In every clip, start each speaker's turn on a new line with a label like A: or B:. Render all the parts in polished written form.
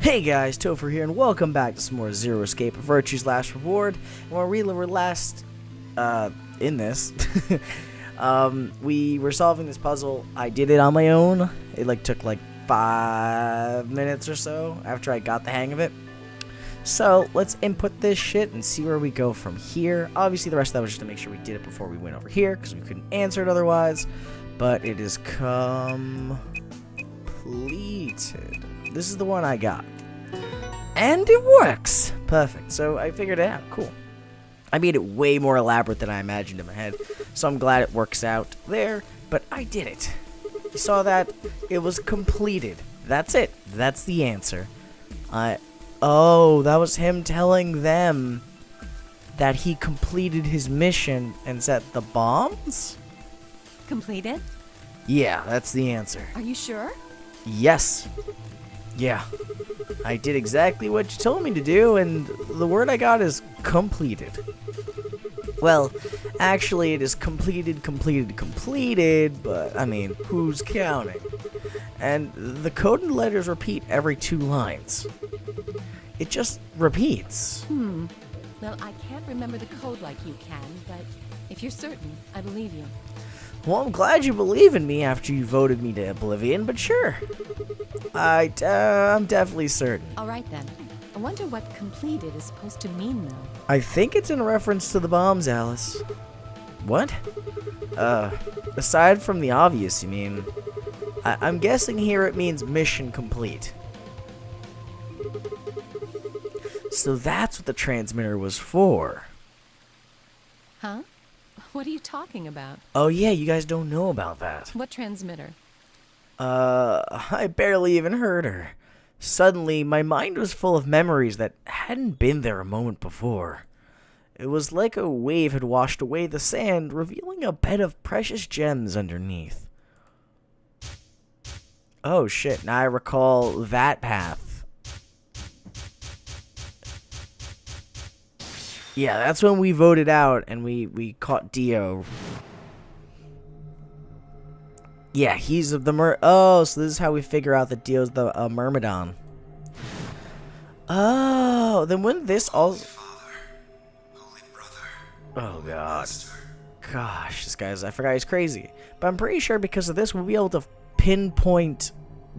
A: Hey guys, Tofuru here, and welcome back to some more Zero Escape of Virtue's Last Reward. And when we were last, in this, we were solving this puzzle. I did it on my own. It, took, 5 minutes or so after I got the hang of it. So, let's input this shit and see where we go from here. Obviously, the rest of that was just to make sure we did it before we went over here, because we couldn't answer it otherwise. But it is completed. This is the one I got. And it works! Perfect. So I figured it out. Cool. I made it way more elaborate than I imagined in my head, so I'm glad it works out there, but I did it. You saw that? It was completed. That's it. That's the answer. Oh, that was him telling them that he completed his mission and set the bombs?
B: Completed?
A: Yeah, that's the answer.
B: Are you sure?
A: Yes. Yeah. I did exactly what you told me to do, and the word I got is completed. Well, actually, it is completed, but, I mean, who's counting? And the coded letters repeat every 2 lines. It just repeats.
B: Well, I can't remember the code like you can, but if you're certain, I believe you.
A: Well, I'm glad you believe in me after you voted me to oblivion, but sure. I'm definitely certain.
B: All right, then. I wonder what completed is supposed to mean, though.
A: I think it's in reference to the bombs, Alice. What? Aside from the obvious, you mean? I'm guessing here it means mission complete. So that's what the transmitter was for.
B: Huh? What are you talking about?
A: Oh yeah, you guys don't know about that.
B: What transmitter?
A: I barely even heard her. Suddenly, my mind was full of memories that hadn't been there a moment before. It was like a wave had washed away the sand, revealing a bed of precious gems underneath. Oh shit, now I recall that path. Yeah, that's when we voted out and we caught Dio. Yeah, he's the oh, so this is how we figure out that Dio's the Myrmidon. Oh, then wouldn't this also... Oh, God. Gosh, this guy's... I forgot he's crazy. But I'm pretty sure because of this, we'll be able to pinpoint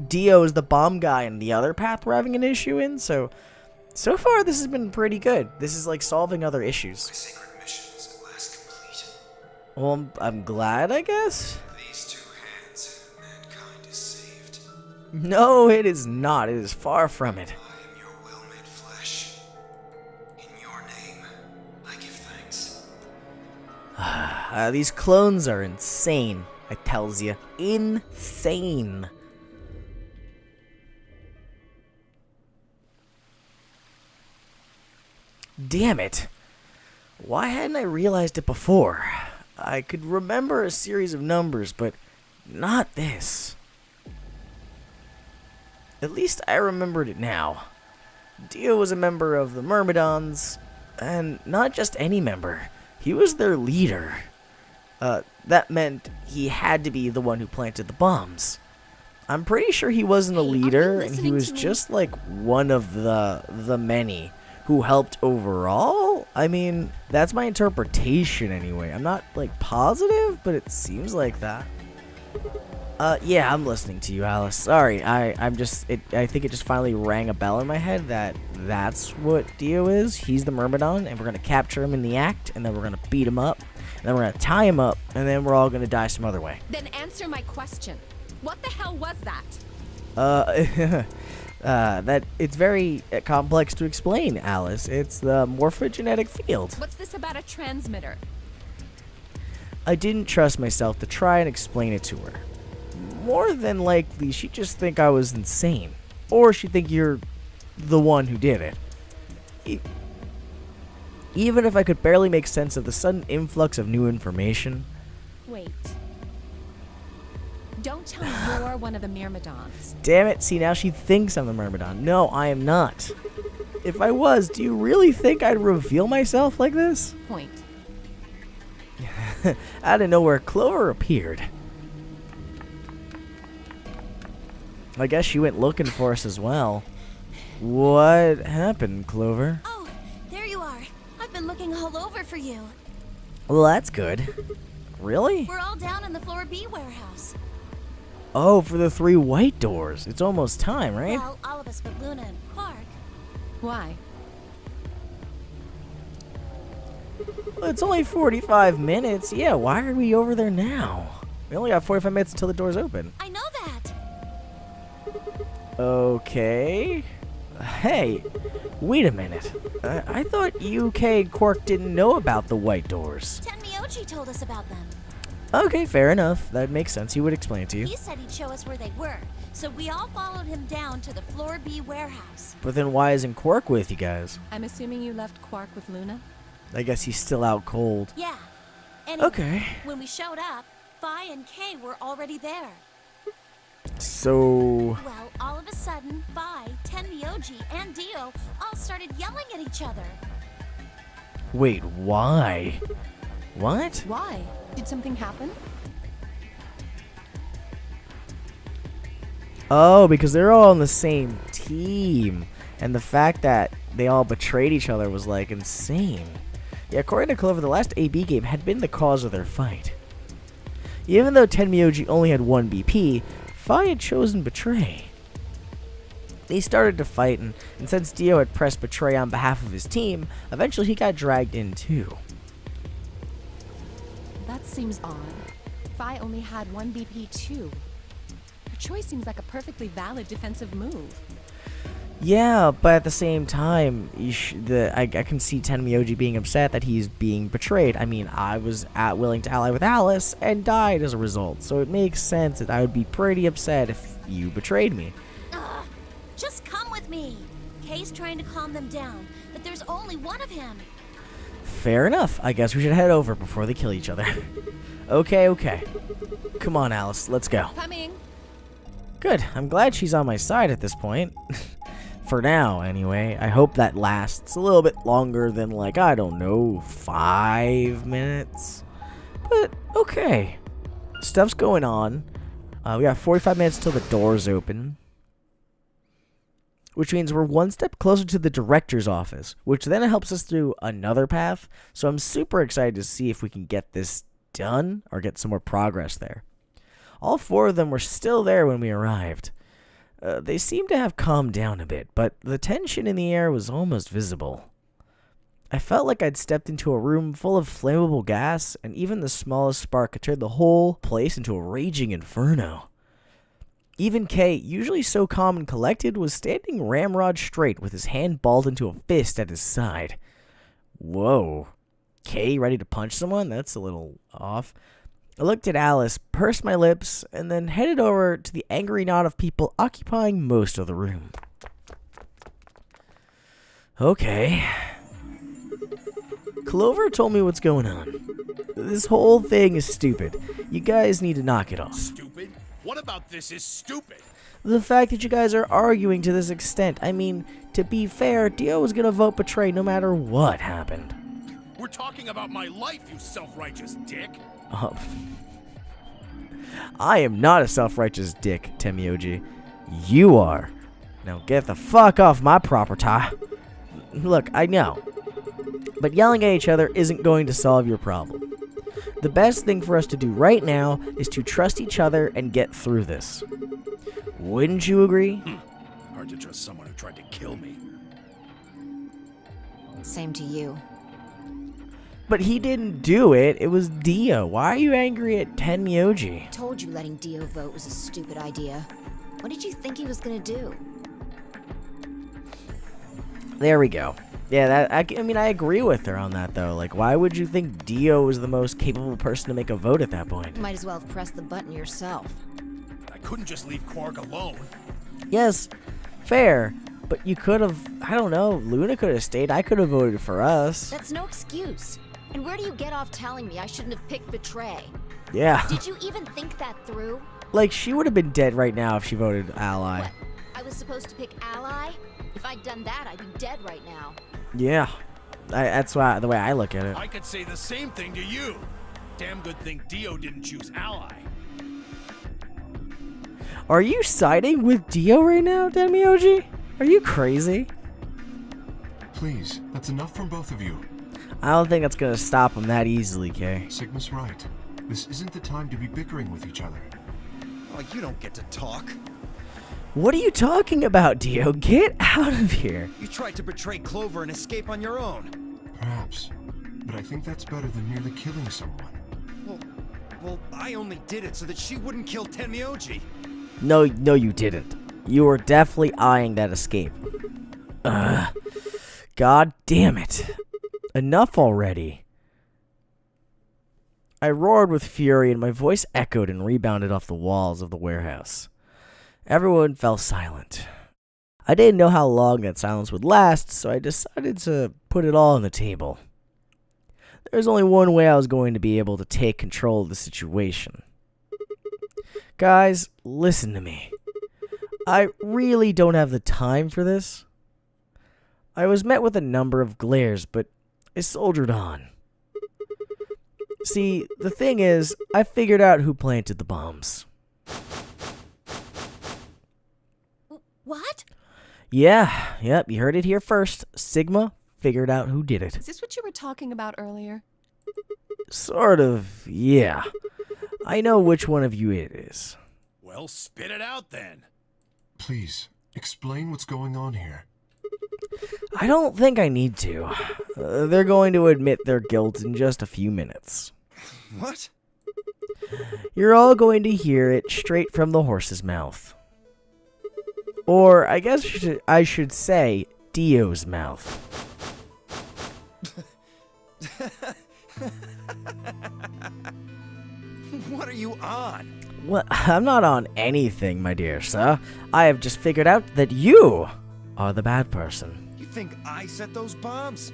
A: Dio as the bomb guy and the other path we're having an issue in. So far, this has been pretty good. This is like solving other issues.
C: My sacred mission is at last complete.
A: Well, I'm glad, I guess.
C: These 2 hands, mankind is saved.
A: No, it is not. It is far from it.
C: I am your will made flesh. In your name, I give thanks.
A: These clones are insane, I tells you. Insane. Damn it. Why hadn't I realized it before? I could remember a series of numbers, but not this. At least I remembered it now. Dio was a member of the Myrmidons, and not just any member. He was their leader. That meant he had to be the one who planted the bombs. I'm pretty sure he wasn't a leader, and he was just like one of the many who helped overall. I mean, that's my interpretation anyway. I'm not positive, but it seems like that. Yeah, I'm listening to you, Alice. Sorry, I think it just finally rang a bell in my head that that's what Dio is. He's the Myrmidon, and we're gonna capture him in the act, and then we're gonna beat him up, and then we're gonna tie him up, and then we're all gonna die some other way.
B: Then answer my question. What the hell was that?
A: That it's very complex to explain, Alice. It's the morphogenetic field.
B: What's this about a transmitter?
A: I didn't trust myself to try and explain it to her. More than likely, she'd just think I was insane. Or she'd think you're the one who did it. Even if I could barely make sense of the sudden influx of new information.
B: Wait. Don't tell me you're one of the Myrmidons.
A: Damn it, see, now she thinks I'm the Myrmidon. No, I am not. If I was, do you really think I'd reveal myself like this?
B: Point.
A: Out of nowhere, Clover appeared. I guess she went looking for us as well. What happened, Clover?
D: Oh, there you are. I've been looking all over for you.
A: Well, that's good. Really?
D: We're all down in the floor B warehouse.
A: Oh, for the 3 white doors. It's almost time, right?
D: Well, all of us but Luna and Quark.
B: Why?
A: Well, it's only 45 minutes. Yeah, why are we over there now? We only got 45 minutes until the doors open.
D: I know that.
A: Okay. Hey, wait a minute. I thought UK and Quark didn't know about the white doors.
D: Tenmyoji told us about them.
A: Okay, fair enough. That makes sense. He would explain it to you.
D: He said he'd show us where they were, so we all followed him down to the floor B warehouse.
A: But then why isn't Quark with you guys?
B: I'm assuming you left Quark with Luna?
A: I guess he's still out cold.
D: Yeah. Anyway,
A: Okay.
D: when we showed up, Phi and Kay were already there.
A: So...
D: Well, all of a sudden, Phi, Tenmyoji, and Dio all started yelling at each other.
A: Wait, why? What?
B: Why? Did something happen?
A: Oh, because they're all on the same team. And the fact that they all betrayed each other was, like, insane. Yeah, according to Clover, the last AB game had been the cause of their fight. Even though Tenmyoji only had 1 BP, Phi had chosen Betray. They started to fight, and since Dio had pressed Betray on behalf of his team, eventually he got dragged in too.
B: That seems odd. Phi only had 1 BP too. Her choice seems like a perfectly valid defensive move.
A: Yeah, but at the same time, I can see Tenmyoji being upset that he's being betrayed. I mean, I was willing to ally with Alice and died as a result, so it makes sense that I would be pretty upset if you betrayed me.
D: Ugh, just come with me. Kay's trying to calm them down, but there's only one of him.
A: Fair enough. I guess we should head over before they kill each other. Okay. Come on, Alice. Let's go.
B: Coming!
A: Good. I'm glad she's on my side at this point. For now, anyway. I hope that lasts a little bit longer than, like, I don't know, 5 minutes. But, okay. Stuff's going on. We got 45 minutes till the doors open. Which means we're one step closer to the director's office, which then helps us through another path. So I'm super excited to see if we can get this done or get some more progress there. All 4 of them were still there when we arrived. They seemed to have calmed down a bit, but the tension in the air was almost visible. I felt like I'd stepped into a room full of flammable gas, and even the smallest spark could turn the whole place into a raging inferno. Even Kay, usually so calm and collected, was standing ramrod straight with his hand balled into a fist at his side. Whoa. Kay ready to punch someone? That's a little off. I looked at Alice, pursed my lips, and then headed over to the angry knot of people occupying most of the room. Okay. Clover told me what's going on. This whole thing is stupid. You guys need to knock it off.
E: Stupid? What about this is stupid?
A: The fact that you guys are arguing to this extent. I mean, to be fair, Dio was gonna vote Betray no matter what happened.
E: We're talking about my life, you self-righteous dick.
A: I am not a self-righteous dick, Tenmyoji. You are. Now get the fuck off my property. Look, I know. But yelling at each other isn't going to solve your problem. The best thing for us to do right now is to trust each other and get through this. Wouldn't you agree?
E: Hard to trust someone who tried to kill me.
F: Same to you.
A: But he didn't do it. It was Dio. Why are you angry at Tenmyoji?
F: Told you letting Dio vote was a stupid idea. What did you think he was gonna do?
A: There we go. Yeah, I mean, I agree with her on that, though. Like, why would you think Dio was the most capable person to make a vote at that point?
F: Might as well have pressed the button yourself.
E: I couldn't just leave Quark alone.
A: Yes, fair. But you could have, I don't know, Luna could have stayed. I could have voted for us.
F: That's no excuse. And where do you get off telling me I shouldn't have picked Betray?
A: Yeah.
F: Did you even think that through?
A: Like, she would have been dead right now if she voted Ally.
F: What? I was supposed to pick Ally? If I'd done that, I'd be dead right now.
A: Yeah. That's why, the way I look at it.
E: I could say the same thing to you. Damn good thing Dio didn't choose Ally.
A: Are you siding with Dio right now, Tenmyoji? Are you crazy?
G: Please, that's enough from both of you.
A: I don't think that's gonna stop him that easily, Kay.
G: Sigma's right. This isn't the time to be bickering with each other.
E: Oh, you don't get to talk.
A: What are you talking about, Dio? Get out of here.
E: You tried to betray Clover and escape on your own.
G: Perhaps. But I think that's better than merely killing someone.
E: Well, I only did it so that she wouldn't kill Tenmyoji.
A: No, you didn't. You were definitely eyeing that escape. God damn it. Enough already. I roared with fury and my voice echoed and rebounded off the walls of the warehouse. Everyone fell silent. I didn't know how long that silence would last, so I decided to put it all on the table. There was only one way I was going to be able to take control of the situation. Guys, listen to me. I really don't have the time for this. I was met with a number of glares, but I soldiered on. See, the thing is, I figured out who planted the bombs.
D: What?
A: Yeah, yep, you heard it here first. Sigma figured out who did it.
B: Is this what you were talking about earlier?
A: Sort of, yeah. I know which one of you it is.
E: Well, spit it out then.
G: Please, explain what's going on here.
A: I don't think I need to. They're going to admit their guilt in just a few minutes.
E: What?
A: You're all going to hear it straight from the horse's mouth. Or, I guess I should say, Dio's mouth.
E: What are you on?
A: Well, I'm not on anything, my dear sir. I have just figured out that you are the bad person.
E: You think I set those bombs?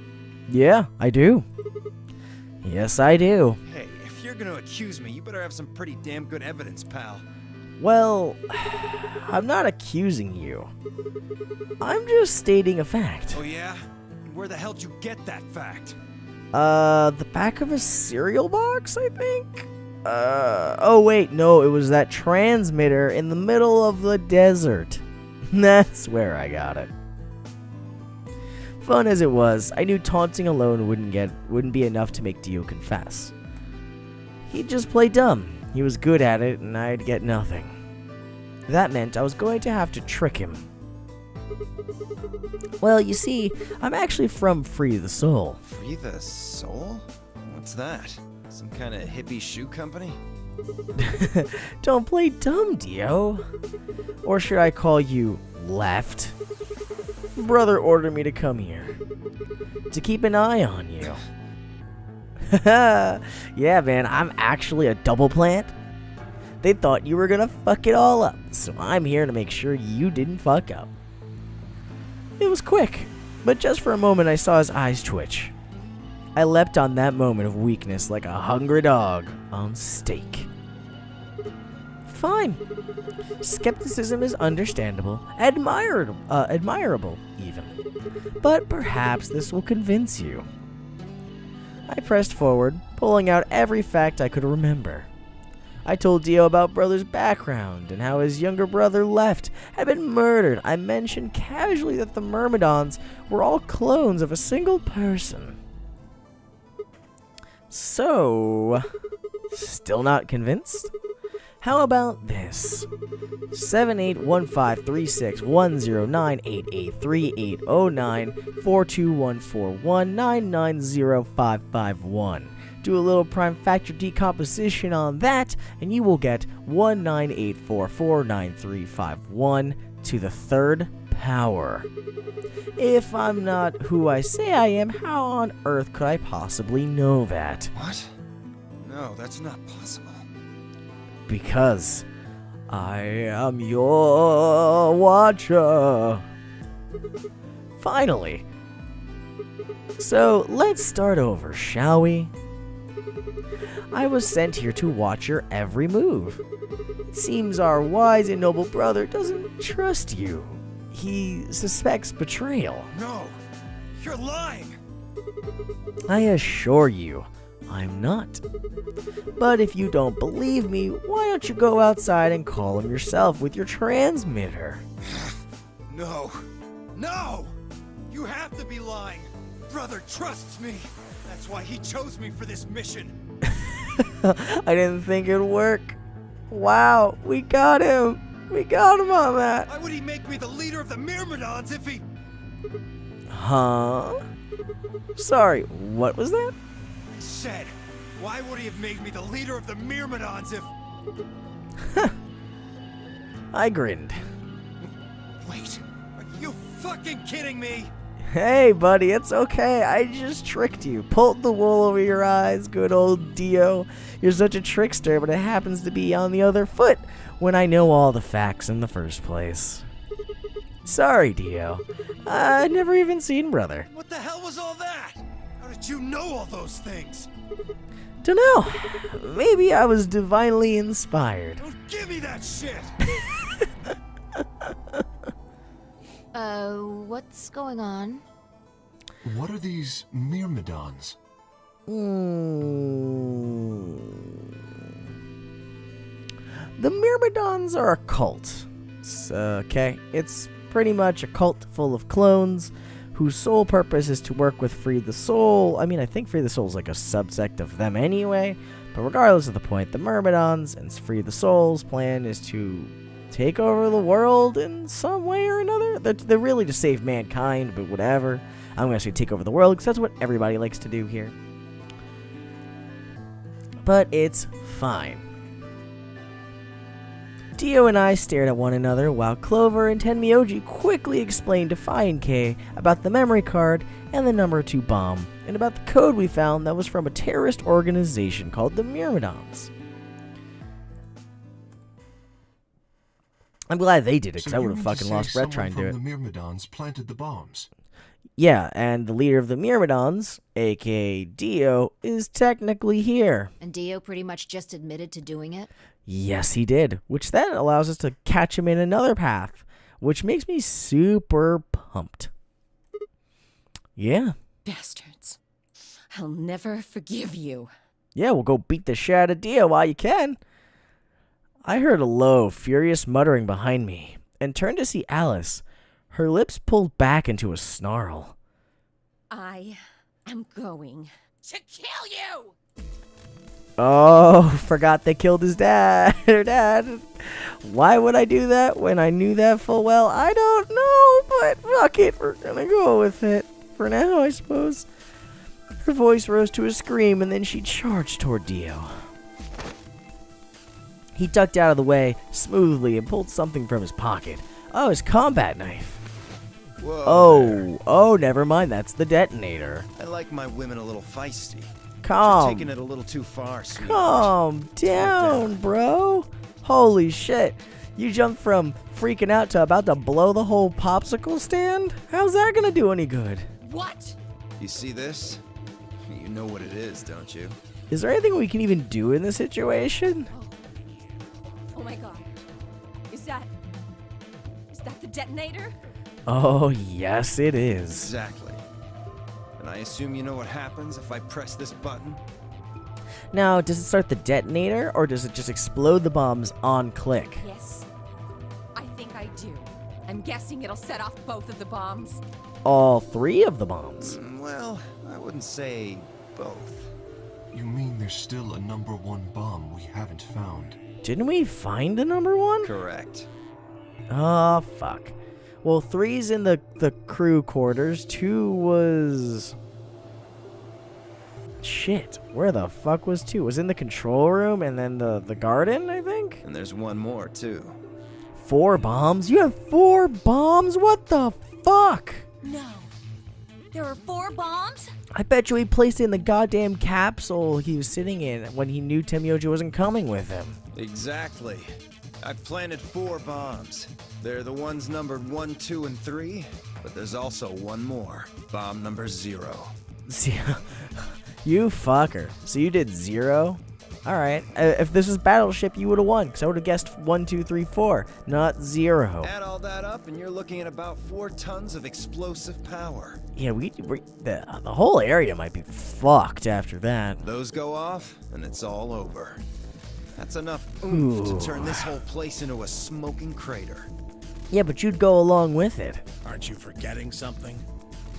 A: Yeah, I do. Yes, I do.
E: Hey, if you're gonna accuse me, you better have some pretty damn good evidence, pal.
A: Well, I'm not accusing you. I'm just stating a fact.
E: Oh yeah? Where the hell did you get that fact?
A: The back of a cereal box, I think? Oh wait, no, it was that transmitter in the middle of the desert. That's where I got it. Fun as it was, I knew taunting alone wouldn't be enough to make Dio confess. He'd just play dumb. He was good at it, and I'd get nothing. That meant I was going to have to trick him. Well, you see, I'm actually from Free the Soul.
E: Free the Soul? What's that? Some kind of hippie shoe company?
A: Don't play dumb, Dio. Or should I call you Left? Brother ordered me to come here. To keep an eye on you. Yeah, man, I'm actually a double plant. They thought you were gonna fuck it all up, so I'm here to make sure you didn't fuck up. It was quick, but just for a moment I saw his eyes twitch. I leapt on that moment of weakness like a hungry dog on steak. Fine. Skepticism is understandable, admirable even. But perhaps this will convince you. I pressed forward, pulling out every fact I could remember. I told Dio about Brother's background and how his younger brother Left had been murdered. I mentioned casually that the Myrmidons were all clones of a single person. So, still not convinced? How about this? 78153610988389421419905551. Do a little prime factor decomposition on that, and you will get 198449351 to the third power. If I'm not who I say I am, how on earth could I possibly know that?
E: What? No, that's not possible.
A: Because I am your watcher. Finally. So let's start over, shall we? I was sent here to watch your every move. It seems our wise and noble brother doesn't trust you. He suspects betrayal.
E: No, you're lying.
A: I assure you, I'm not. But if you don't believe me, why don't you go outside and call him yourself with your transmitter?
E: No,
C: No! You have to be lying. Brother trusts me. That's why he chose me for this mission.
A: I didn't think it'd work. Wow, we got him. We got him on that.
C: Why would he make me the leader of the Myrmidons if he...
A: Huh? Sorry, what was that?
C: Said, why would he have made me the leader of the Myrmidons if...
A: I grinned.
C: Wait, are you fucking kidding me?
A: Hey, buddy, it's okay. I just tricked you. Pulled the wool over your eyes, good old Dio. You're such a trickster, but it happens to be on the other foot when I know all the facts in the first place. Sorry, Dio. I'd never even seen Brother.
C: What the hell was all that? How did you know all those things?
A: Dunno. Maybe I was divinely inspired.
C: Don't give me that shit!
F: What's going on?
G: What are these Myrmidons?
A: The Myrmidons are a cult. Okay, it's pretty much a cult full of clones whose sole purpose is to work with Free the Soul. I mean, I think Free the Soul is like a subsect of them anyway, but regardless of the point, the Myrmidons and Free the Soul's plan is to take over the world in some way or another. They're really to save mankind, but whatever. I'm going to say take over the world because that's what everybody likes to do here. But it's fine. Dio and I stared at one another while Clover and Tenmyoji quickly explained to Phi and K about the memory card and the number 2 bomb, and about the code we found that was from a terrorist organization called the Myrmidons. I'm glad they did it, because I would have fucking lost breath trying to do it.
G: The Myrmidons planted the bombs.
A: Yeah, and the leader of the Myrmidons, aka Dio, is technically here.
F: And Dio pretty much just admitted to doing it?
A: Yes, he did, which then allows us to catch him in another path, which makes me super pumped. Yeah.
B: Bastards. I'll never forgive you.
A: Yeah, we'll go beat the shit out of Dio while you can. I heard a low, furious muttering behind me, and turned to see Alice, her lips pulled back into a snarl.
B: I am going to kill you!
A: Oh, forgot they killed his dad. Her dad. Why would I do that when I knew that full well? I don't know, but fuck it. We're gonna go with it. For now, I suppose. Her voice rose to a scream, and then she charged toward Dio. He ducked out of the way smoothly and pulled something from his pocket. Oh, his combat knife.
C: Whoa.
A: Oh, never mind. That's the detonator.
C: I like my women a little feisty.
A: Calm.
C: You're taking it a little too far, sweetheart.
A: Calm down, bro. Holy shit. You jumped from freaking out to about to blow the whole popsicle stand? How's that gonna do any good?
B: What?
C: You see this? You know what it is, don't you?
A: Is there anything we can even do in this situation?
B: Oh my god. Is that the detonator?
A: Oh, yes, it is.
C: Exactly. And I assume you know what happens if I press this button?
A: Now, does it start the detonator, or does it just explode the bombs on click?
B: Yes. I think I do. I'm guessing it'll set off both of the bombs.
A: All 3 of the bombs.
C: Well, I wouldn't say both.
G: You mean there's still a number 1 bomb we haven't found?
A: Didn't we find the number 1?
C: Correct.
A: Oh, fuck. Well, 3's in the crew quarters. 2 was... Shit. Where the fuck was 2? It was in the control room and then the garden, I think?
C: And there's one more, too.
A: 4 bombs? You have 4 bombs? What the fuck?
D: No. There were 4 bombs?
A: I bet you he placed it in the goddamn capsule he was sitting in when he knew Tenmyoji wasn't coming with him.
C: Exactly. I planted 4 bombs. They're the ones numbered 1, 2, and 3, but there's also one more. Bomb number 0.
A: You fucker. So you did 0? Alright. If this was Battleship, you would have won, because I would have guessed 1, 2, 3, 4, not 0.
C: Add all that up, and you're looking at about 4 tons of explosive power.
A: Yeah, the whole area might be fucked after that.
C: Those go off, and it's all over. That's enough
A: Ooh.
C: to turn this whole place into a smoking crater.
A: Yeah, but you'd go along with it.
E: Aren't you forgetting something?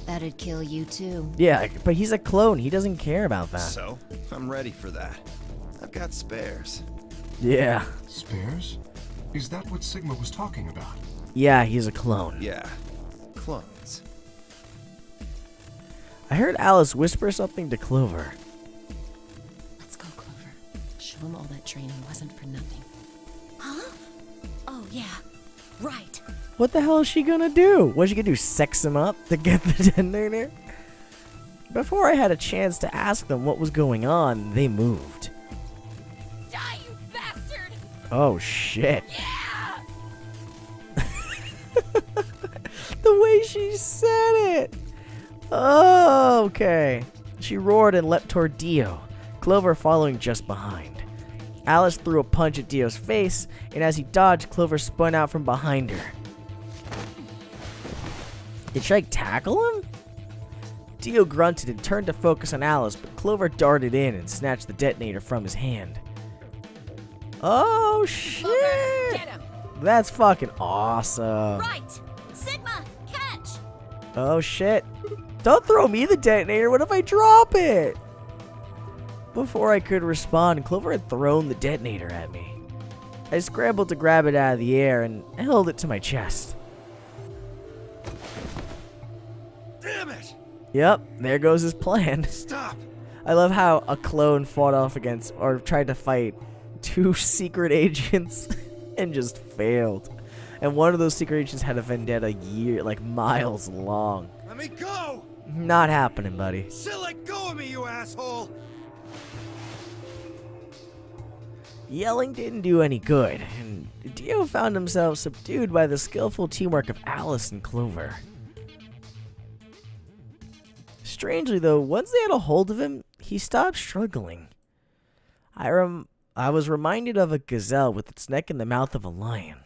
F: That'd kill you too.
A: Yeah, but he's a clone. He doesn't care about that.
C: So, I'm ready for that. I've got spares.
A: Yeah.
G: Spares? Is that what Sigma was talking about?
A: Yeah, he's a clone.
C: Yeah, clones.
A: I heard Alice whisper something to Clover.
B: Let's go, Clover. Show him all that training wasn't for nothing.
D: Huh? Oh, yeah. Right.
A: What the hell is she gonna do? What's she gonna do, sex him up to get the detonator? Before I had a chance to ask them what was going on, they moved.
D: Die, you bastard!
A: Oh, shit.
D: Yeah!
A: The way she said it! Oh, okay. She roared and leapt toward Dio, Clover following just behind. Alice threw a punch at Dio's face, and as he dodged, Clover spun out from behind her. Did she, tackle him? Dio grunted and turned to focus on Alice, but Clover darted in and snatched the detonator from his hand. Oh, shit!
B: Clover, get him!
A: That's fucking awesome.
D: Right! Sigma, catch!
A: Oh, shit. Don't throw me the detonator. What if I drop it? Before I could respond, Clover had thrown the detonator at me. I scrambled to grab it out of the air and held it to my chest.
C: Damn it!
A: Yep, there goes his plan.
C: Stop!
A: I love how a clone fought off against, or tried to fight, 2 secret agents and just failed. And one of those secret agents had a vendetta miles long.
C: Let me go!
A: Not happening, buddy.
C: Still let go of me, you asshole!
A: Yelling didn't do any good, and Dio found himself subdued by the skillful teamwork of Alice and Clover. Strangely, though, once they had a hold of him, he stopped struggling. I was reminded of a gazelle with its neck in the mouth of a lion.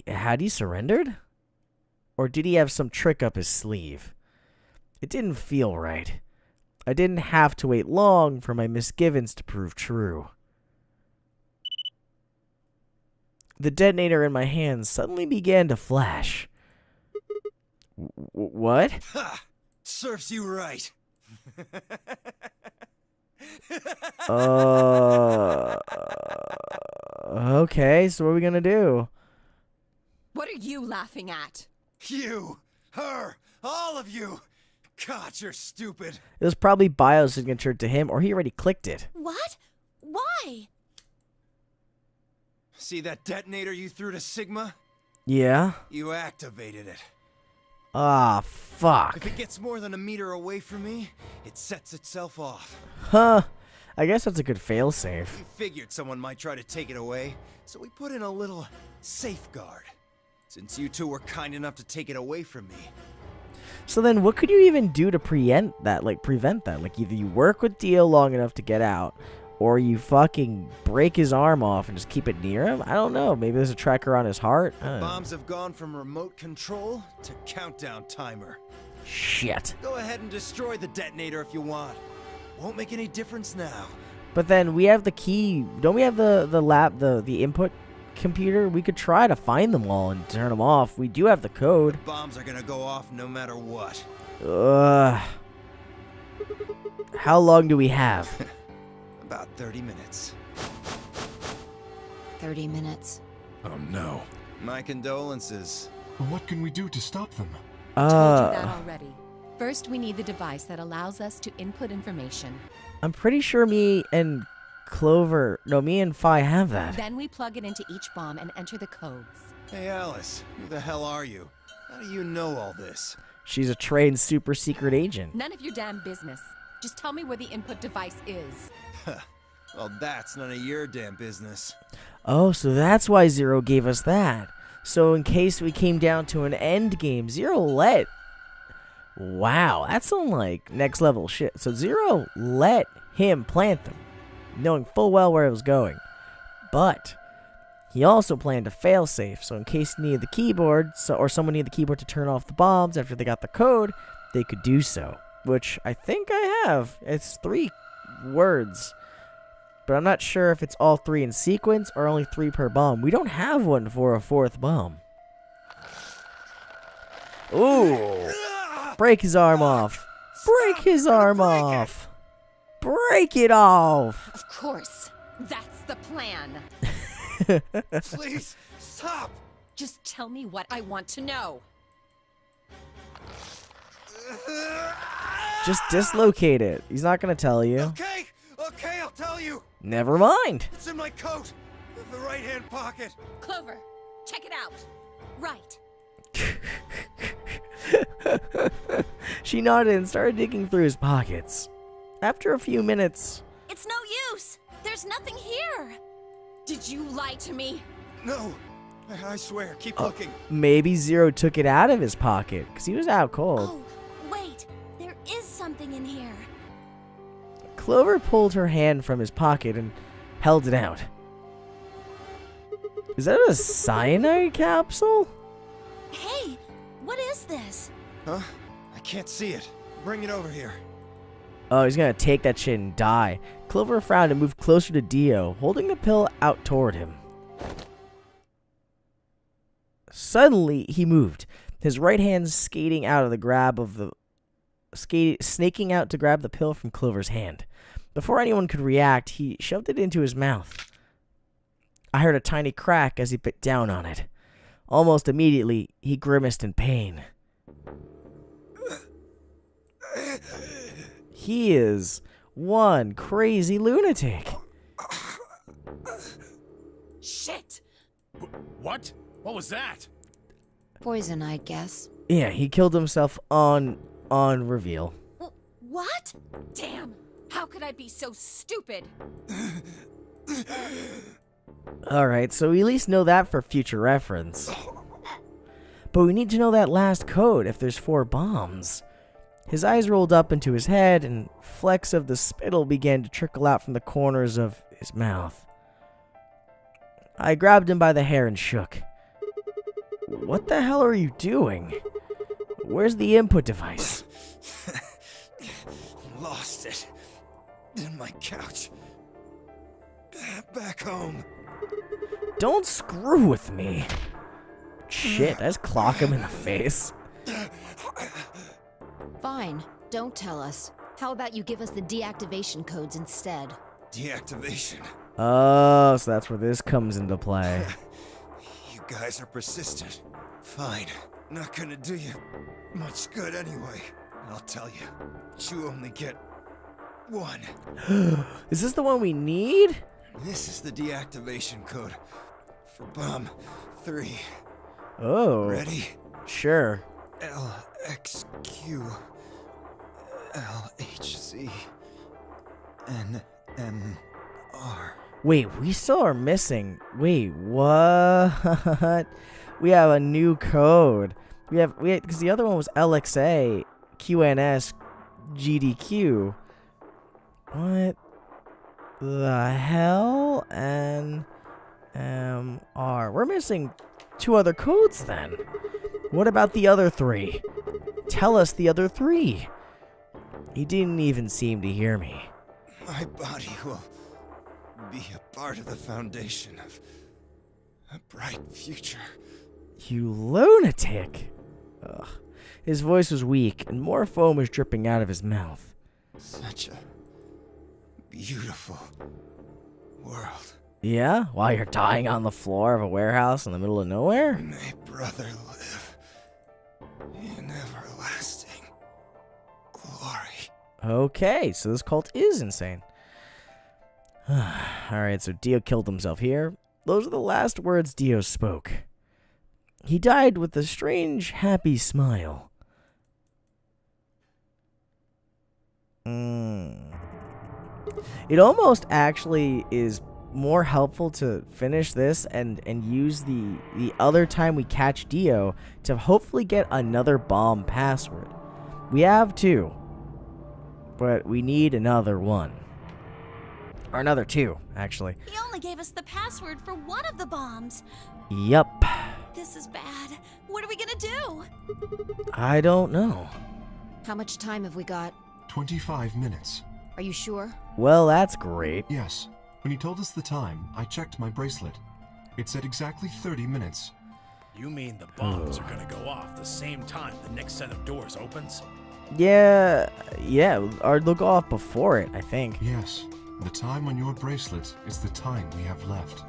A: Had he surrendered? Or did he have some trick up his sleeve? It didn't feel right. I didn't have to wait long for my misgivings to prove true. The detonator in my hands suddenly began to flash. What?
C: Ha! Serves you right.
A: Okay, so what are we gonna do?
B: What are you laughing at?
C: You, her, all of you. God, you're stupid.
A: It was probably biosignature to him, or he already clicked it.
D: What? Why?
C: See that detonator you threw to Sigma?
A: Yeah?
C: You activated it.
A: Ah, fuck.
C: If it gets more than a meter away from me, it sets itself off.
A: Huh. I guess that's a good failsafe.
C: We figured someone might try to take it away, so we put in a little safeguard. Since you two were kind enough to take it away from me.
A: So then what could you even do to prevent that? Like either you work with Dio long enough to get out, or you fucking break his arm off and just keep it near him? I don't know. Maybe there's a tracker on his heart? I don't know.
C: Bombs have gone from remote control to countdown timer.
A: Shit.
C: Go ahead and destroy the detonator if you want. Won't make any difference now.
A: But then we have the key. Don't we have the input computer? We could try to find them all and turn them off. We do have the code.
C: Bombs are gonna go off no matter what.
A: How long do we have?
C: About 30 minutes.
F: 30 minutes.
E: Oh no.
C: My condolences.
G: What can we do to stop them?
B: Told you that already. First, we need the device that allows us to input information.
A: I'm pretty sure me and Phi have that.
B: Then we plug it into each bomb and enter the codes.
C: Hey Alice, who the hell are you? How do you know all this?
A: She's a trained super secret agent.
B: None of your damn business. Just tell me where the input device is.
C: Well, that's none of your damn business.
A: Oh, so that's why Zero gave us that. So in case we came down to an end game, Zero let... Wow, that's some like next level shit. So Zero let him plant them, knowing full well where it was going. But he also planned a failsafe, so in case he needed the keyboard, or someone needed the keyboard to turn off the bombs after they got the code, they could do so. Which I think I have. It's 3 words. But I'm not sure if it's all 3 in sequence or only 3 per bomb. We don't have one for a 4th bomb. Ooh. Break his arm off. Break his arm off. Break it off.
B: Of course. That's the plan.
C: Please, stop!
B: Just tell me what I want to know.
A: Just dislocate it. He's not gonna tell you.
C: Okay, I'll tell you.
A: Never mind.
C: It's in my coat, the right-hand pocket.
B: Clover, check it out.
D: Right.
A: She nodded and started digging through his pockets. After a few minutes,
D: It's no use. There's nothing here.
B: Did you lie to me?
C: No, I swear, keep looking.
A: maybe Zero took it out of his pocket because he was out cold.
D: Oh, wait. There is something in here.
A: Clover pulled her hand from his pocket and held it out. Is that a cyanide capsule?
D: Hey, what is this?
C: Huh? I can't see it. Bring it over here.
A: Oh, he's gonna take that shit and die. Clover frowned and moved closer to Dio, holding the pill out toward him. Suddenly, he moved, his right hand snaking out to grab the pill from Clover's hand. Before anyone could react, he shoved it into his mouth. I heard a tiny crack as he bit down on it. Almost immediately, he grimaced in pain. He is one crazy lunatic.
B: Shit!
E: What? What was that?
F: Poison, I guess.
A: Yeah, he killed himself on reveal.
D: What?
B: Damn! How could I be so stupid?
A: Alright, so we at least know that for future reference. But we need to know that last code if there's 4 bombs. His eyes rolled up into his head, and flecks of the spittle began to trickle out from the corners of his mouth. I grabbed him by the hair and shook. What the hell are you doing? Where's the input device?
C: Lost it. In my couch. Back home.
A: Don't screw with me. Shit, I just clock him in the face.
F: Fine, don't tell us. How about you give us the deactivation codes instead?
C: Deactivation.
A: Oh, so that's where this comes into play.
C: You guys are persistent. Fine. Not gonna do you much good anyway. I'll tell you. You only get 1.
A: Is this the one we need?
C: This is the deactivation code for bomb 3.
A: Oh.
C: Ready?
A: Sure.
C: LXQ LHC NMR.
A: Wait, we still are missing. Wait, what? We have a new code. We have because the other one was LXA QNS GDQ. What the hell? NMR. We're missing 2 other codes then. What about the other 3? Tell us the other 3. He didn't even seem to hear me.
C: My body will be a part of the foundation of a bright future.
A: You lunatic. Ugh. His voice was weak, and more foam was dripping out of his mouth.
C: Such a beautiful world.
A: Yeah? While you're dying on the floor of a warehouse in the middle of nowhere?
C: May brother live in everlasting glory.
A: Okay, so this cult is insane. Alright, so Dio killed himself here. Those are the last words Dio spoke. He died with a strange, happy smile. It almost actually is more helpful to finish this and use the other time we catch Dio to hopefully get another bomb password. We have 2, but we need another 1. Or another 2, actually.
D: He only gave us the password for one of the bombs.
A: Yup.
D: This is bad. What are we gonna do?
A: I don't know.
F: How much time have we got?
G: 25 minutes.
F: Are you sure?
A: Well, that's great.
G: Yes. When he told us the time, I checked my bracelet. It said exactly 30 minutes.
E: You mean the bombs are gonna go off the same time the next set of doors opens?
A: Yeah, or they'll go off before it, I think.
G: Yes. The time on your bracelet is the time we have left.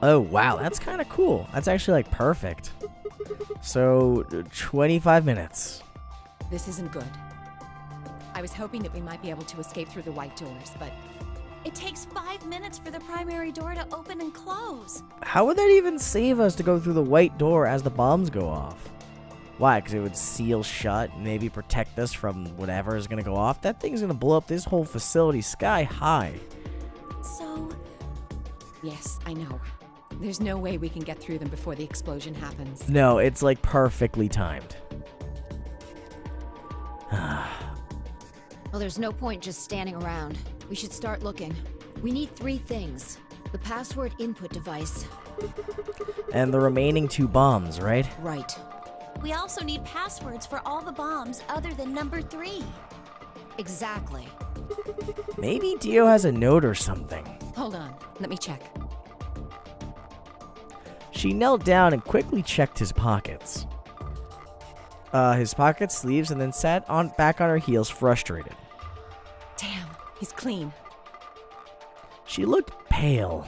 A: Oh, wow, that's kind of cool. That's actually, like, perfect. So, 25 minutes.
B: This isn't good. I was hoping that we might be able to escape through the white doors, but
D: It takes 5 minutes for the primary door to open and close.
A: How would that even save us to go through the white door as the bombs go off? Why? Because it would seal shut and maybe protect us from whatever is going to go off? That thing's going to blow up this whole facility sky high.
D: So,
B: yes, I know. There's no way we can get through them before the explosion happens.
A: No, it's like perfectly timed.
F: Well, there's no point just standing around. We should start looking. We need 3 things. The password input device.
A: And the remaining 2 bombs, right?
F: Right.
D: we also need passwords for all the bombs other than number 3.
F: Exactly.
A: Maybe Dio has a note or something.
B: Hold on, let me check.
A: She knelt down and quickly checked his pockets. His pocket sleeves, and then sat back on her heels, frustrated.
B: Damn, he's clean.
A: She looked pale.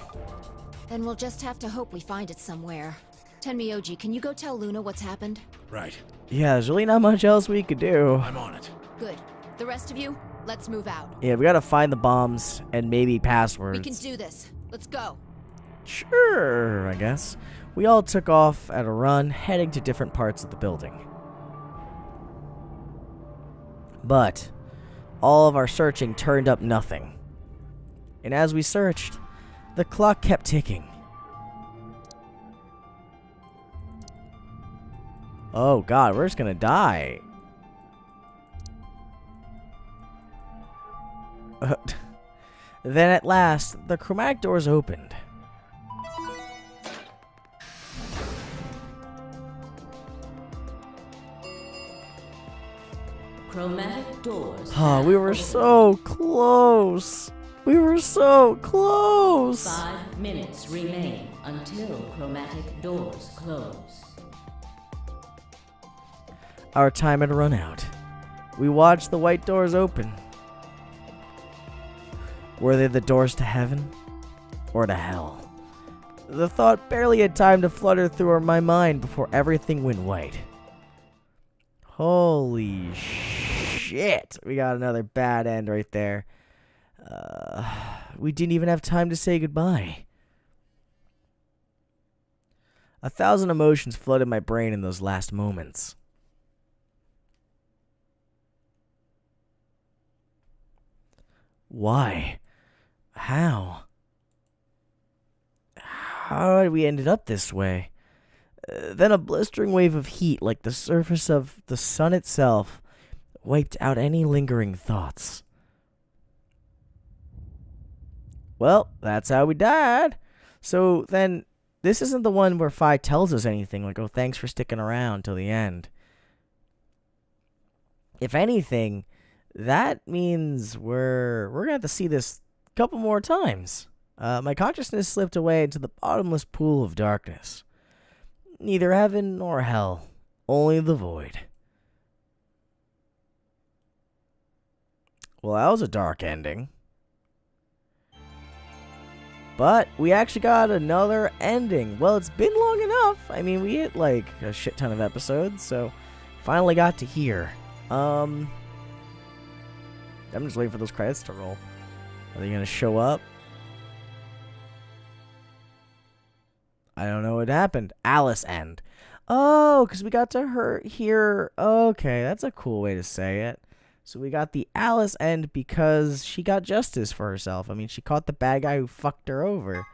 F: Then we'll just have to hope we find it somewhere. Tenmyoji, can you go tell Luna what's happened?
E: Right.
A: Yeah, there's really not much else we could do.
E: I'm on it.
F: Good. The rest of you, let's move out.
A: Yeah, we gotta find the bombs and maybe passwords.
F: We can do this. Let's go.
A: Sure, I guess. We all took off at a run, heading to different parts of the building. But all of our searching turned up nothing. And as we searched, the clock kept ticking. Oh god, we're just gonna die. Then at last, the chromatic doors opened.
H: Chromatic doors.
A: Oh, we were so close. We were so close.
H: 5 minutes remain until chromatic doors close.
A: Our time had run out. We watched the white doors open. Were they the doors to heaven or to hell? The thought barely had time to flutter through my mind before everything went white. Holy shit. We got another bad end right there. We didn't even have time to say goodbye. 1,000 emotions flooded my brain in those last moments. Why? How? How had we ended up this way? Then a blistering wave of heat, like the surface of the sun itself, wiped out any lingering thoughts. Well, that's how we died. So then, this isn't the one where Phi tells us anything, like, oh, thanks for sticking around till the end. If anything, that means we're gonna have to see this a couple more times. My consciousness slipped away into the bottomless pool of darkness. Neither heaven nor hell, only the void. Well, that was a dark ending. But we actually got another ending. Well, it's been long enough. I mean, we hit like a shit ton of episodes, so finally got to here. I'm just waiting for those credits to roll. Are they gonna show up? I don't know what happened. Alice end. Oh, because we got to hear. Okay, that's a cool way to say it. So we got the Alice end because she got justice for herself. I mean, she caught the bad guy who fucked her over.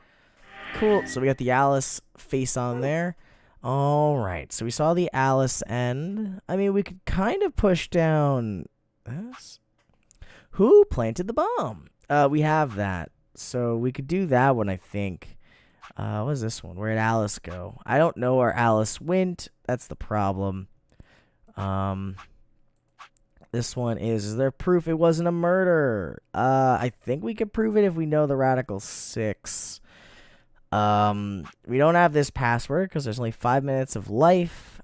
A: Cool. So we got the Alice face on there. All right. So we saw the Alice end. I mean, we could kind of push down this. Who planted the bomb? We have that. So we could do that one, I think. What is this one? Where did Alice go? I don't know where Alice went. That's the problem. This one is there proof it wasn't a murder? I think we could prove it if we know the Radical 6. We don't have this password because there's only 5 minutes of life.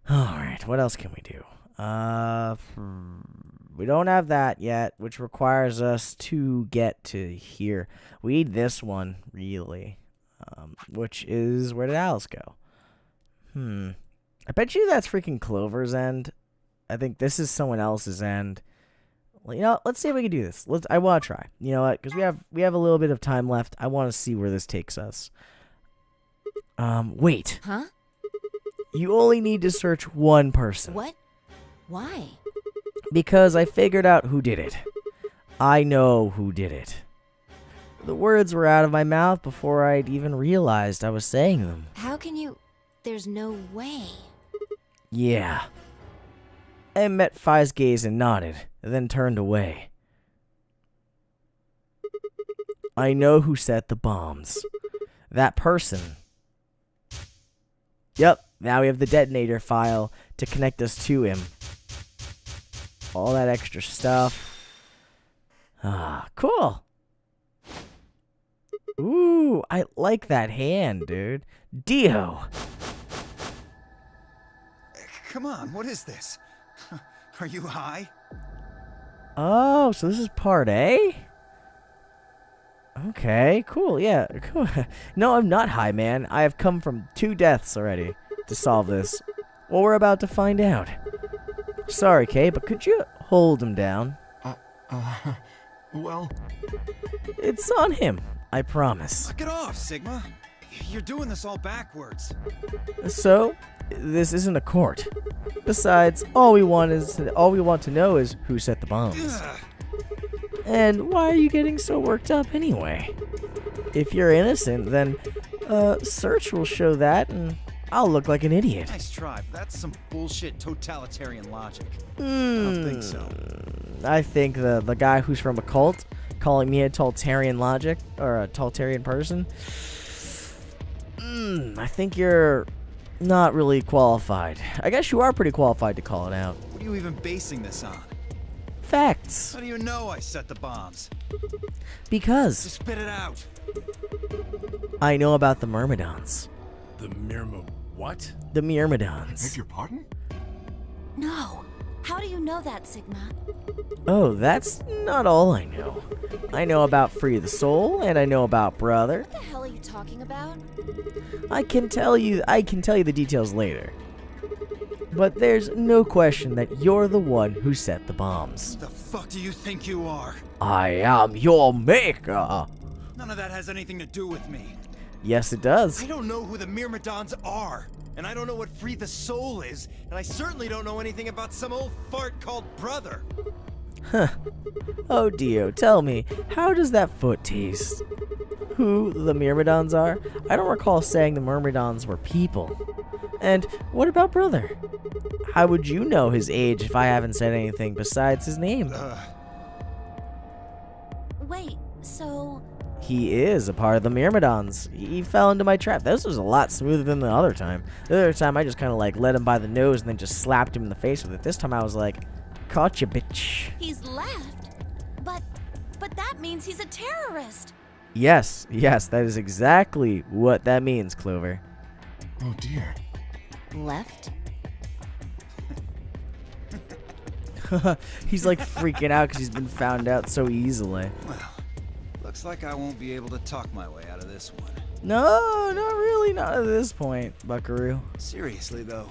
A: Alright, what else can we do? We don't have that yet, which requires us to get to here. We need this one, really. Which is, where did Alice go? I bet you that's freaking Clover's end. I think this is someone else's end. Well, you know, let's see if we can do this. I want to try. You know what? Because we have a little bit of time left. I want to see where this takes us. Wait.
F: Huh?
A: You only need to search one person.
F: What? Why?
A: Because I figured out who did it. I know who did it. The words were out of my mouth before I'd even realized I was saying them.
F: How can you... There's no way.
A: Yeah. I met Phi's gaze and nodded, then turned away. I know who set the bombs. That person. Yep, now we have the detonator file to connect us to him. All that extra stuff. Ah, cool. Ooh, I like that hand, dude. Dio.
C: Come on, what is this? Are you high?
A: Oh, so this is part A? Okay, cool, yeah, cool. No, I'm not high, man. I have come from 2 deaths already to solve this. Well, we're about to find out. Sorry, Kay, but could you hold him down?
G: Well...
A: It's on him, I promise.
C: Knock it off, Sigma. You're doing this all backwards.
A: So, this isn't a court. Besides, all we want to know is who set the bombs.
C: Ugh.
A: And why are you getting so worked up anyway? If you're innocent, then search will show that, and I'll look like an idiot.
C: Nice try, but that's some bullshit totalitarian logic. I don't think so.
A: I think the guy who's from a cult calling me a totalitarian logic or a totalitarian person. I think you're not really qualified. I guess you are pretty qualified to call it out.
C: What are you even basing this on?
A: Facts.
C: How do you know I set the bombs?
A: Because
C: Just spit it out.
A: I know about the Myrmidons.
E: The Mirma what?
A: The
G: Beg
A: Myrmidons.
G: your pardon?
D: No. How do you know that, Sigma?
A: Oh, that's not all I know. I know about Free the Soul, and I know about Brother.
F: What the hell are you talking about?
A: I can tell you the details later. But there's no question that you're the one who set the bombs.
C: The fuck do you think you are?
A: I am your maker.
C: None of that has anything to do with me.
A: Yes, it does.
C: I don't know who the Myrmidons are, and I don't know what Free the Soul is, and I certainly don't know anything about some old fart called Brother.
A: Oh, Dio, tell me, how does that foot taste? Who the Myrmidons are? I don't recall saying the Myrmidons were people. And what about Brother? How would you know his age if I haven't said anything besides his name?
D: Wait, so...
A: He is a part of the Myrmidons. He fell into my trap. This was a lot smoother than the other time. The other time I just kind of like led him by the nose and then just slapped him in the face with it. This time I was like, caught you, bitch.
D: He's left? But that means he's a terrorist.
A: Yes, that is exactly what that means, Clover.
G: Oh dear.
F: Left?
A: He's like freaking out because he's been found out so easily.
C: Well, looks like I won't be able to talk my way out of this one.
A: No, not really, not at this point, Buckaroo.
C: Seriously, though,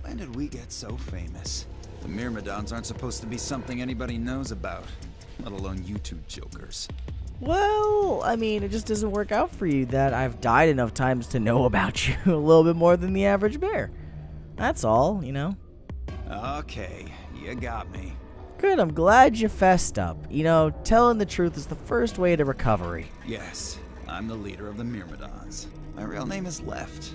C: when did we get so famous? The Myrmidons aren't supposed to be something anybody knows about, let alone you two jokers.
A: Well, I mean, it just doesn't work out for you that I've died enough times to know about you a little bit more than the average bear. That's all, you know.
C: Okay, you got me.
A: Good, I'm glad you fessed up. You know, telling the truth is the first way to recovery.
C: Yes, I'm the leader of the Myrmidons. My real name is Left.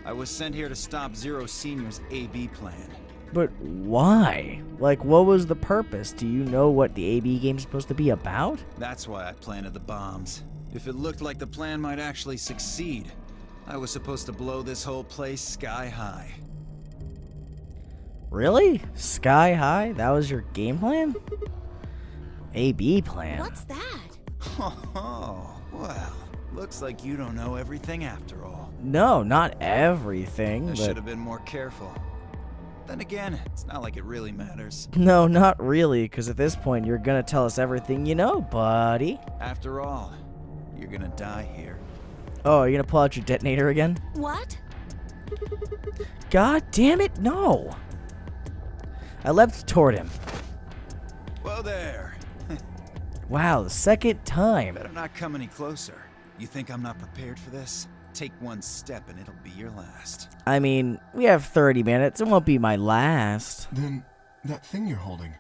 C: I was sent here to stop Zero Senior's AB plan.
A: But why? Like, what was the purpose? Do you know what the AB game's supposed to be about?
C: That's why I planted the bombs. If it looked like the plan might actually succeed, I was supposed to blow this whole place sky high.
A: Really? Sky high? That was your game plan? A-B plan?
D: What's that?
C: Oh, well, looks like you don't know everything after all.
A: No, not everything,
C: I should
A: but...
C: have been more careful. Then again, it's not like it really matters.
A: No, not really, because at this point, you're gonna tell us everything you know, buddy.
C: After all, you're gonna die here.
A: Oh, you're gonna pull out your detonator again?
D: What?
A: God damn it, no! I leapt toward him.
C: Whoa there.
A: Wow, the second time.
C: Better not come any closer. You think I'm not prepared for this? Take one step and it'll be your last.
A: I mean, we have 30 minutes. It won't be my last.
G: Then, that thing you're holding.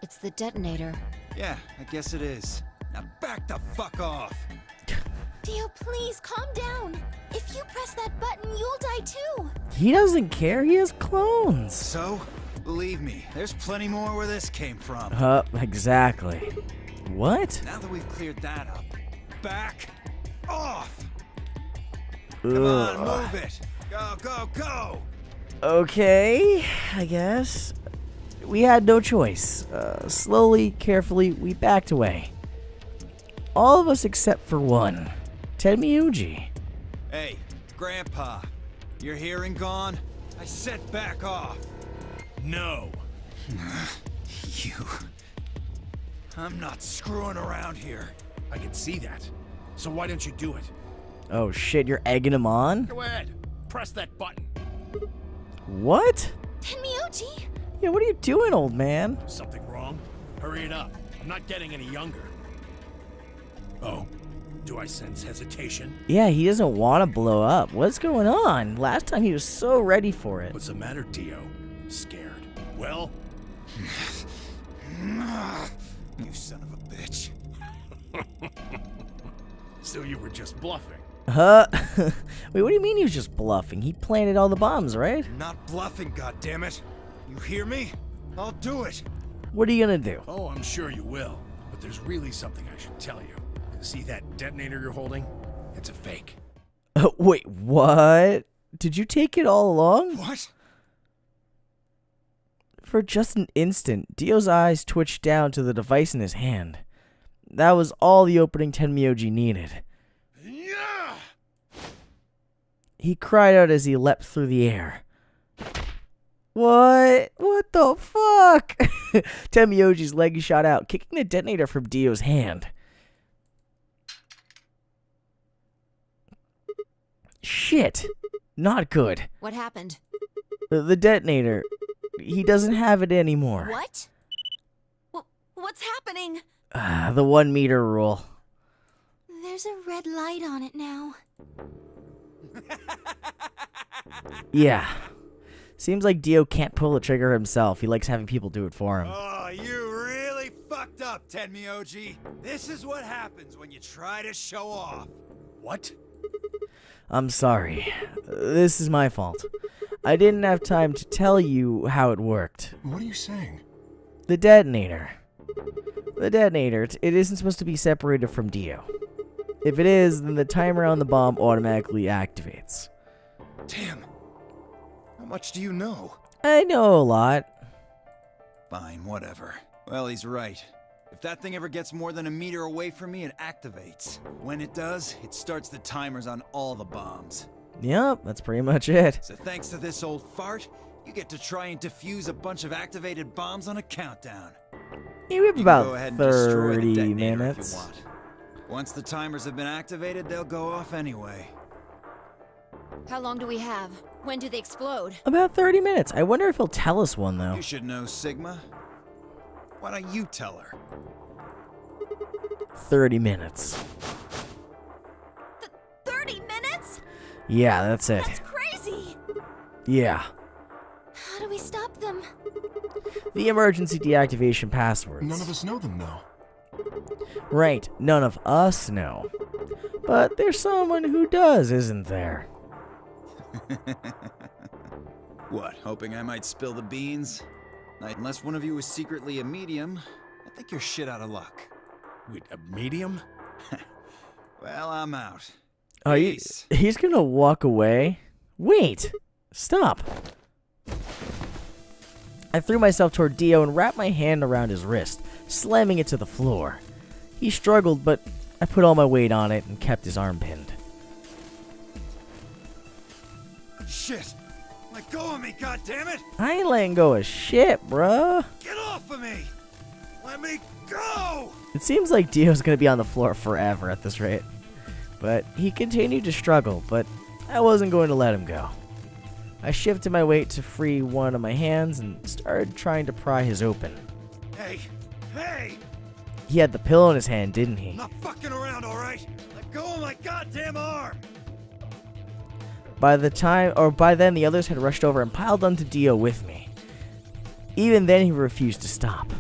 F: It's the detonator.
C: Yeah, I guess it is. Now back the fuck off!
D: Dio, please calm down. If you press that button, you'll die too.
A: He doesn't care. He has clones.
C: So, believe me, there's plenty more where this came from.
A: Exactly. What?
C: Now that we've cleared that up, back off! Come on, move it! Go, go, go!
A: Okay, I guess. We had no choice. Slowly, carefully, we backed away. All of us except for one. Tenmyuji.
C: Hey, Grandpa, your hearing gone? I said back off.
E: No.
C: You. I'm not screwing around here.
E: I can see that. So why don't you do it?
A: Oh shit, you're egging him on?
E: Go ahead. Press that button.
A: What?
D: Tenmyuji!
A: Yeah, what are you doing, old man?
E: Something wrong? Hurry it up. I'm not getting any younger. Oh, do I sense hesitation?
A: Yeah, he doesn't want to blow up. What's going on? Last time he was so ready for it.
E: What's the matter, Dio? Scared. Well?
C: You son of a bitch.
E: So you were just bluffing.
A: Huh? Wait, what do you mean he was just bluffing? He planted all the bombs, right?
C: I'm not bluffing, goddammit. You hear me? I'll do it.
A: What are you gonna do?
E: Oh, I'm sure you will. But there's really something I should tell you. See that detonator you're holding? It's a fake.
A: Wait, what? Did you take it all along?
C: What?
A: For just an instant, Dio's eyes twitched down to the device in his hand. That was all the opening Tenmyuji needed.
E: Yeah!
A: He cried out as he leapt through the air. What? What the fuck? Tenmyuji's leg shot out, kicking the detonator from Dio's hand. Shit. Not good.
F: What happened?
A: The detonator. He doesn't have it anymore.
D: What? What's happening?
A: The 1 meter rule.
D: There's a red light on it now.
A: Yeah. Seems like Dio can't pull the trigger himself. He likes having people do it for him.
C: Oh, you really fucked up, Tenmyuji. This is what happens when you try to show off.
E: What?
A: I'm sorry. This is my fault. I didn't have time to tell you how it worked.
G: What are you saying?
A: The detonator. The detonator, it isn't supposed to be separated from Dio. If it is, then the timer on the bomb automatically activates.
C: Damn. How much do you know?
A: I know a lot.
C: Fine, whatever. Well, he's right. If that thing ever gets more than a meter away from me, it activates. When it does, it starts the timers on all the bombs.
A: Yep, that's pretty much it.
C: So thanks to this old fart, you get to try and defuse a bunch of activated bombs on a countdown.
A: Yeah, we have
C: You can
A: about
C: go ahead and destroy the
A: 30
C: detonator
A: minutes.
C: if you want. Once the timers have been activated, they'll go off anyway.
F: How long do we have? When do they explode?
A: About 30 minutes. I wonder if he'll tell us one, though.
C: You should know, Sigma. Why don't you tell her?
A: 30 minutes.
D: 30 minutes?
A: Yeah, that's it.
D: That's crazy!
A: Yeah.
D: How do we stop them?
A: The emergency deactivation passwords.
G: None of us know them, though.
A: Right, none of us know. But there's someone who does, isn't there?
C: What, hoping I might spill the beans? Unless one of you is secretly a medium, I think you're shit out of luck.
E: Wait, a medium?
C: Well, I'm out.
A: Oh,
C: Peace.
A: he's gonna walk away? Wait! Stop! I threw myself toward Dio and wrapped my hand around his wrist, slamming it to the floor. He struggled, but I put all my weight on it and kept his arm pinned.
C: Shit! Let go of me, goddammit!
A: I ain't letting go of shit, bruh.
C: Get off of me! Let me go!
A: It seems like Dio's gonna be on the floor forever at this rate. But he continued to struggle, but I wasn't going to let him go. I shifted my weight to free one of my hands and started trying to pry his open.
C: Hey! Hey!
A: He had the pillow in his hand, didn't he?
C: I'm not fucking around, alright? Let go of my goddamn arm!
A: By then, the others had rushed over and piled onto Dio with me. Even then, he refused to stop.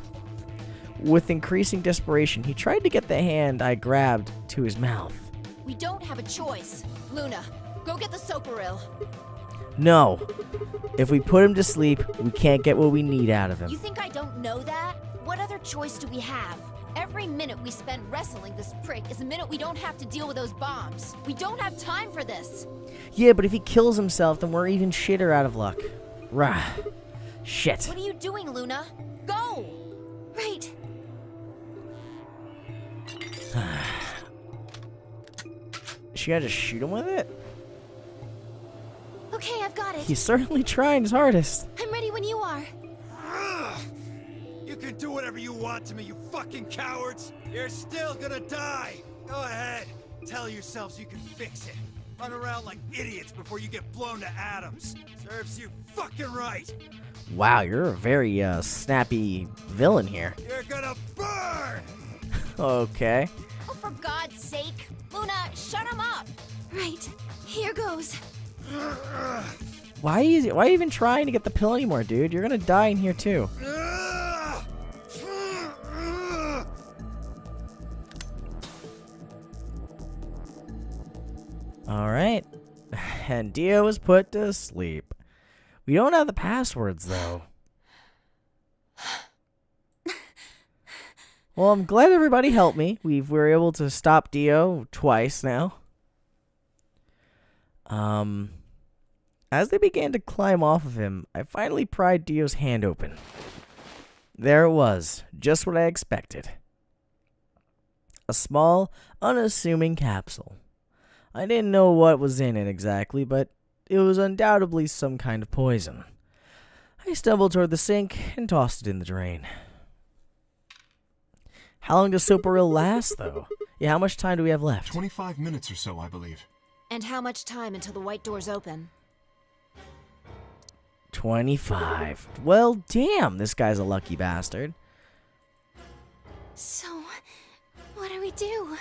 A: With increasing desperation, he tried to get the hand I grabbed to his mouth.
F: We don't have a choice. Luna, go get the Soparil.
A: No. If we put him to sleep, we can't get what we need out of him.
F: You think I don't know that? What other choice do we have? Every minute we spend wrestling this prick is a minute we don't have to deal with those bombs. We don't have time for this.
A: Yeah, but if he kills himself, then we're even shitter out of luck. Rah. Shit.
F: What are you doing, Luna? Go!
D: Right.
A: She gotta just shoot him with it?
D: Okay, I've got it.
A: He's certainly trying his hardest.
D: I'm ready when you are.
C: Ugh. You can do whatever you want to me, you fucking cowards! You're still gonna die! Go ahead, tell yourselves you can fix it. Run around like idiots before you get blown to atoms. Serves you fucking right!
A: Wow, you're a very snappy villain here.
C: You're gonna burn!
A: Okay.
F: Oh, for God's sake. Luna, shut him up.
D: Right. Here goes.
A: Why are you even trying to get the pill anymore, dude? You're gonna die in here too. Alright. And Dio was put to sleep. We don't have the passwords, though. Well, I'm glad everybody helped me. We were able to stop Dio twice now. As they began to climb off of him, I finally pried Dio's hand open. There it was, just what I expected. A small, unassuming capsule. I didn't know what was in it exactly, but it was undoubtedly some kind of poison. I stumbled toward the sink and tossed it in the drain. How long does Soparil last, though? Yeah, how much time do we have left?
G: 25 minutes or so, I believe.
F: And how much time until the white doors open?
A: 25. Well, damn, this guy's a lucky bastard.
D: So, what do we do?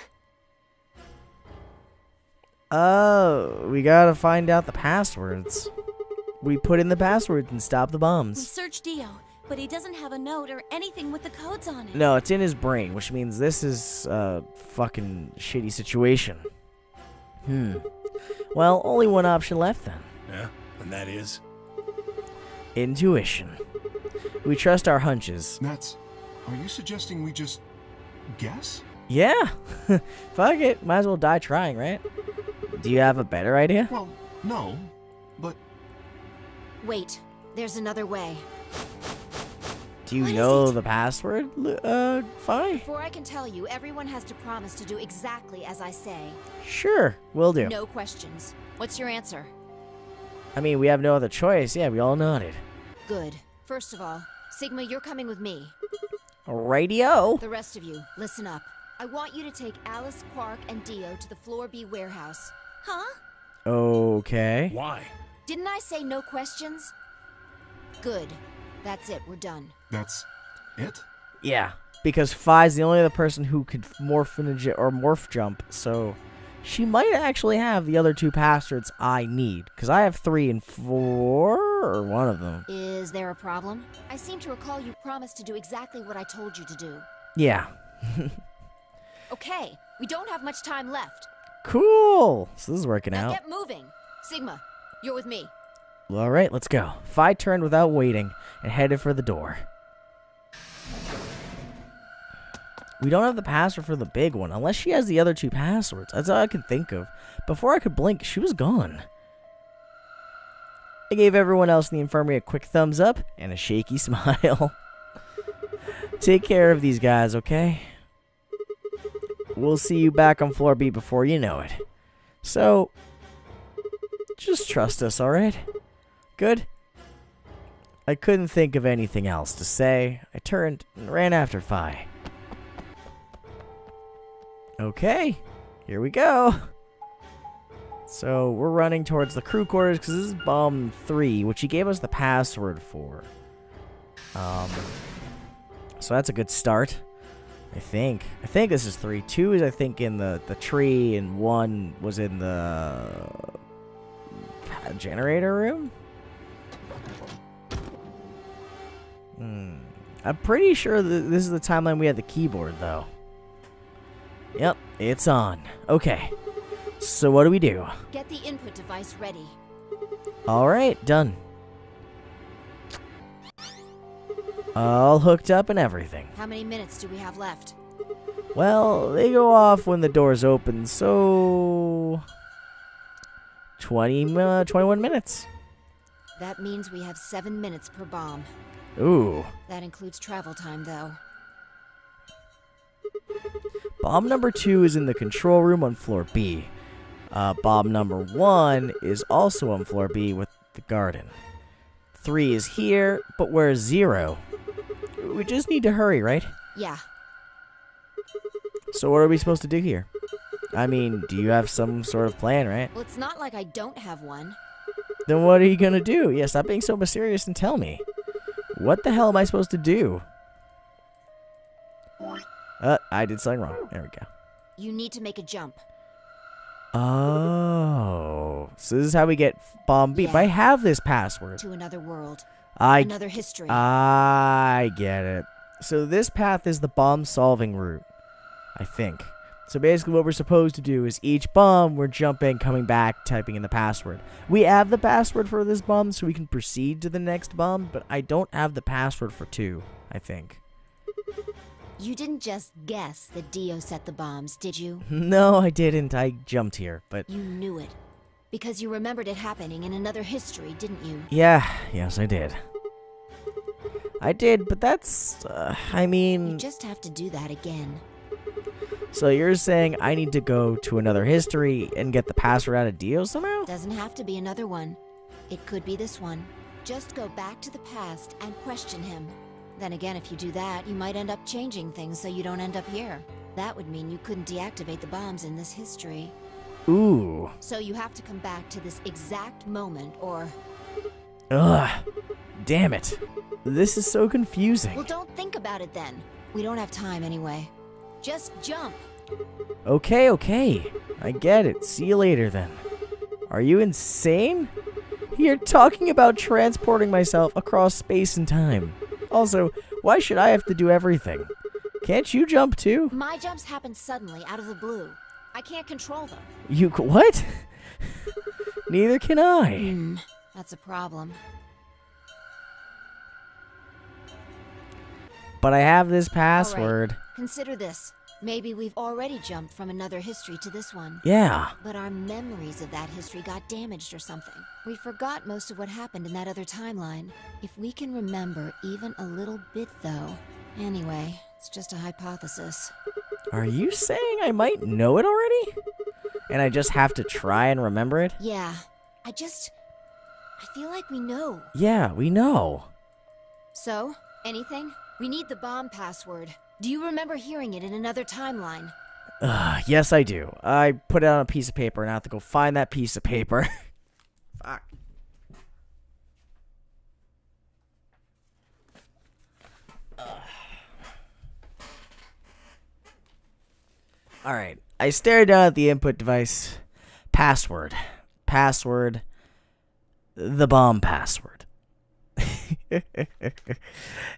A: We gotta find out the passwords. We put in the passwords and stop the
D: We
A: bombs.
D: searched Dio, but he doesn't have a note or anything with the codes on it.
A: No, it's in his brain, which means this is a fucking shitty situation. Well, only one option left then.
E: Yeah, and that is?
A: Intuition. We trust our hunches.
G: Nats, are you suggesting we just guess?
A: Yeah. Fuck it. Might as well die trying, right? Do you have a better idea?
G: Well, no, but
F: Wait, there's another way.
A: Do you
D: What is
A: know
D: it?
A: the password, Fi?
F: Before I can tell you, everyone has to promise to do exactly as I say.
A: Sure, will do.
F: No questions. What's your answer?
A: I mean, we have no other choice. Yeah, we all nodded.
F: Good. First of all, Sigma, you're coming with me.
A: Radio.
F: The rest of you, listen up. I want you to take Alice, Quark, and Dio to the Floor B warehouse.
D: Huh?
A: Okay.
E: Why?
F: Didn't I say no questions? Good. That's it. We're done.
G: that's it?
A: Yeah, because Fi's the only other person who could morph jump, so she might actually have the other two passwords I need, because I have 3 and 4, or one of them.
F: Is there a problem? I seem to recall you promised to do exactly what I told you to do.
A: Yeah.
F: Okay, we don't have much time left.
A: Cool. So this is working
F: Now
A: out.
F: get moving. Sigma, you're with me.
A: All right, let's go. Fi turned without waiting and headed for the door. We don't have the password for the big one, unless she has the other 2 passwords. That's all I can think of. Before I could blink, she was gone. I gave everyone else in the infirmary a quick thumbs up and a shaky smile. Take care of these guys, okay? We'll see you back on floor B before you know it. So, just trust us, alright? Good? I couldn't think of anything else to say. I turned and ran after Phi. Okay, here we go. So, we're running towards the crew quarters because this is bomb 3, which he gave us the password for. So that's a good start. I think this is 3. 2 is, I think, in the tree, and 1 was in the generator room? I'm pretty sure that this is the timeline we had the keyboard, though. Yep, it's on. Okay, so what do we do?
F: Get the input device ready.
A: Alright, done. All hooked up and everything.
F: How many minutes do we have left?
A: Well, they go off when the doors open, so 21 minutes.
F: That means we have 7 minutes per bomb.
A: Ooh.
F: That includes travel time, though.
A: Bomb number 2 is in the control room on floor B. Bomb number 1 is also on floor B with the garden. 3 is here, but where's 0? We just need to hurry, right?
F: Yeah.
A: So what are we supposed to do here? I mean, do you have some sort of plan, right?
F: Well, it's not like I don't have one.
A: Then what are you gonna do? Yeah, stop being so mysterious and tell me. What the hell am I supposed to do? I did something wrong. There we go.
F: You need to make a jump.
A: Oh. So this is how we get bomb B.
F: Yeah.
A: But I have this password.
F: To another world.
A: I
F: Another history.
A: I get it. So this path is the bomb solving route, I think. So basically what we're supposed to do is each bomb, we're jumping, coming back, typing in the password. We have the password for this bomb, so we can proceed to the next bomb, but I don't have the password for 2, I think.
F: You didn't just guess that Dio set the bombs, did you?
A: No, I didn't. I jumped here, but...
F: You knew it. Because you remembered it happening in another history, didn't you?
A: Yeah, yes, I did. I did, but that's... I mean...
F: You just have to do that again.
A: So you're saying I need to go to another history and get the password out of Dio somehow?
F: Doesn't have to be another one. It could be this one. Just go back to the past and question him. Then again, if you do that, you might end up changing things so you don't end up here. That would mean you couldn't deactivate the bombs in this history.
A: Ooh.
F: So you have to come back to this exact moment, or...
A: Ugh. Damn it. This is so confusing.
F: Well, don't think about it then. We don't have time anyway. Just jump.
A: Okay. I get it. See you later then. Are you insane? You're talking about transporting myself across space and time. Also, why should I have to do everything? Can't you jump too?
F: My jumps happen suddenly, out of the blue. I can't control them.
A: What? Neither can I.
F: That's a problem.
A: But I have this
F: All
A: password.
F: right. Consider this. Maybe we've already jumped from another history to this one.
A: Yeah.
F: But our memories of that history got damaged or something. We forgot most of what happened in that other timeline. If we can remember even a little bit, though. Anyway, it's just a hypothesis.
A: Are you saying I might know it already? And I just have to try and remember it?
F: Yeah. I feel like we know.
A: Yeah, we know.
F: So, anything? We need the bomb password. Do you remember hearing it in another timeline?
A: Yes, I do. I put it on a piece of paper and I have to go find that piece of paper. Fuck. Alright. I stared down at the input device. Password. The bomb password.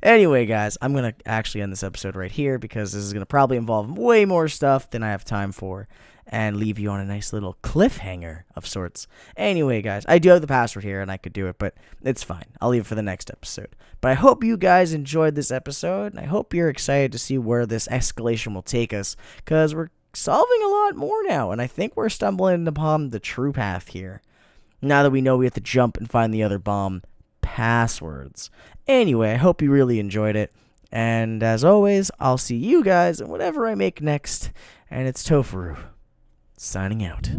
A: Anyway, guys, I'm going to actually end this episode right here because this is going to probably involve way more stuff than I have time for and leave you on a nice little cliffhanger of sorts. Anyway, guys, I do have the password here and I could do it, but it's fine. I'll leave it for the next episode. But I hope you guys enjoyed this episode, and I hope you're excited to see where this escalation will take us because we're solving a lot more now, and I think we're stumbling upon the true path here. Now that we know we have to jump and find the other bomb passwords. Anyway, I hope you really enjoyed it. And as always, I'll see you guys in whatever I make next. And it's Tofuru, signing out.